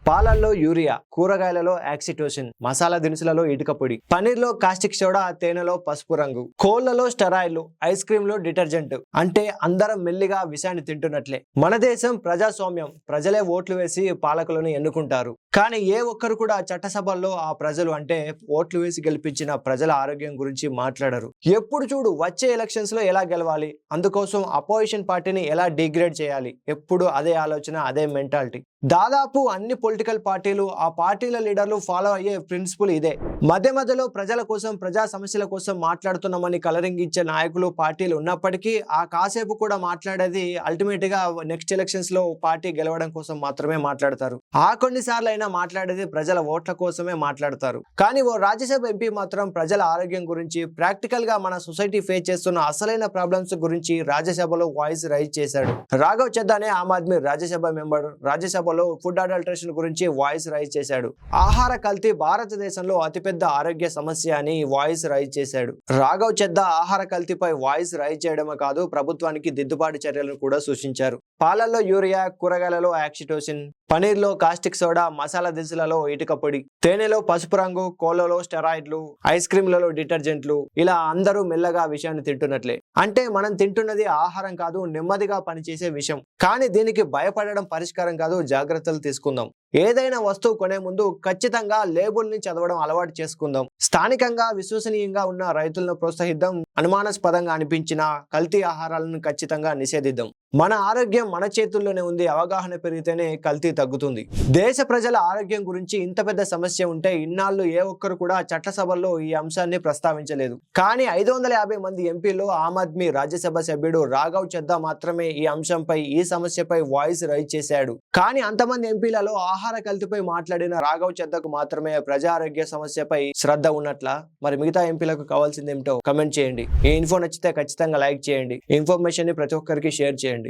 పాలల్లో యూరియా, కూరగాయలలో ఆక్సిటోసిన్, మసాలా దినుసులలో ఇటుక పొడి, పనీర్లో కాస్టిక్ సోడా, తేనెలో పసుపు రంగు, కోళ్లలో స్టెరాయిడ్లు, ఐస్ క్రీమ్ లో డిటర్జెంట్. అంటే అందరం మెల్లిగా విషాన్ని తింటున్నట్లే. మన దేశం ప్రజాస్వామ్యం. ప్రజలే ఓట్లు వేసి పాలకులను ఎన్నుకుంటారు. కానీ ఏ ఒక్కరు కూడా చట్టసభల్లో ఆ ప్రజలు అంటే ఓట్లు వేసి గెలిపించిన ప్రజల ఆరోగ్యం గురించి మాట్లాడరు. ఎప్పుడు చూడు వచ్చే ఎలక్షన్స్ లో ఎలా గెలవాలి, అందుకోసం అపోజిషన్ పార్టీని ఎలా డిగ్రేడ్ చేయాలి, ఎప్పుడు అదే ఆలోచన, అదే మెంటాలిటీ. దాదాపు అన్ని పొలిటికల్ పార్టీలు, ఆ పార్టీల లీడర్లు ఫాలో అయ్యే ప్రిన్సిపల్ ఇదే. మధ్య మధ్యలో ప్రజల కోసం, ప్రజా సమస్యల కోసం మాట్లాడుతున్నామని కలరింగ్ ఇచ్చే నాయకులు, పార్టీలు ఉన్నప్పటికీ ఆ కాసేపు కూడా మాట్లాడేది అల్టిమేట్ గా నెక్స్ట్ ఎలక్షన్స్ లో పార్టీ గెలవడం కోసం మాత్రమే మాట్లాడతారు. ఆ కొన్నిసార్లు అయినా మాట్లాడేది ప్రజల ఓట్ల కోసమే మాట్లాడతారు. కానీ ఓ రాజ్యసభ ఎంపీ మాత్రం ప్రజల ఆరోగ్యం గురించి, ప్రాక్టికల్ గా మన సొసైటీ ఫేస్ చేస్తున్న అసలైన ప్రాబ్లమ్స్ గురించి రాజ్యసభలో వాయిస్ రైజ్ చేశాడు. రాఘవ్ చద్దా అనే ఆమ్ ఆద్మీ రాజ్యసభ మెంబర్ రాజ్యసభలో ఫుడ్ అడల్టరేషన్ గురించి వాయిస్ రైజ్ చేశాడు. ఆహార కల్తీ భారతదేశంలో అతిపెద్ద ఆరోగ్య సమస్య అని వాయిస్ రైజ్ చేశాడు. రాఘవ్ చద్దా ఆహార కల్తీపై వాయిస్ రైజ్ చేయడమే కాదు, ప్రభుత్వానికి దిద్దుబాటు చర్యలను కూడా సూచించారు. పాలల్లో యూరియా, కూరగాయలలో ఆక్సిటోసిన్, పనీర్లో కాస్టిక్ సోడా, మసాలా దినుసులలో ఇటుక పొడి, తేనెలో పసుపు రంగు, కోళ్లలో స్టెరాయిడ్లు, ఐస్ క్రీమ్లలో డిటర్జెంట్లు. ఇలా అందరూ మెల్లగా విషయాన్ని తింటున్నట్లే. అంటే మనం తింటున్నది ఆహారం కాదు, నెమ్మదిగా పనిచేసే విషయం. కానీ దీనికి భయపడడం పరిష్కారం కాదు. జాగ్రత్తలు తీసుకుందాం. ఏదైనా వస్తువు కొనే ముందు ఖచ్చితంగా లేబుల్ ని చదవడం అలవాటు చేసుకుందాం. స్థానికంగా విశ్వసనీయంగా ఉన్న రైతులను ప్రోత్సహిద్దాం. అనుమానాస్పదంగా అనిపించిన కల్తీ ఆహారాలను ఖచ్చితంగా నిషేధిద్దాం. మన ఆరోగ్యం మన చేతుల్లోనే ఉంది. అవగాహన పెరిగితేనే కల్తీ తగ్గుతుంది. దేశ ప్రజల ఆరోగ్యం గురించి ఇంత పెద్ద సమస్య ఉంటే ఇన్నాళ్ళు ఏ ఒక్కరు కూడా చట్టసభల్లో ఈ అంశాన్ని ప్రస్తావించలేదు. కానీ 550 మంది ఎంపీల్లో ఆమ్ ఆద్మీ రాజ్యసభ సభ్యుడు రాఘవ్ చద్దా మాత్రమే ఈ అంశంపై, ఈ సమస్యపై వాయిస్ రైజ్ చేశాడు. కానీ అంతమంది ఎంపీలలో ఆహార కల్తీపై మాట్లాడిన రాఘవ్ చద్దాకు మాత్రమే ప్రజా ఆరోగ్య సమస్యపై శ్రద్ధ ఉన్నట్లా? మరి మిగతా ఎంపీలకు కావాల్సింది ఏమిటో కమెంట్ చేయండి. ఈ ఇన్ఫో నచ్చితే ఖచ్చితంగా లైక్ చేయండి. ఇన్ఫర్మేషన్ ని ప్రతి ఒక్కరికి షేర్ చేయండి.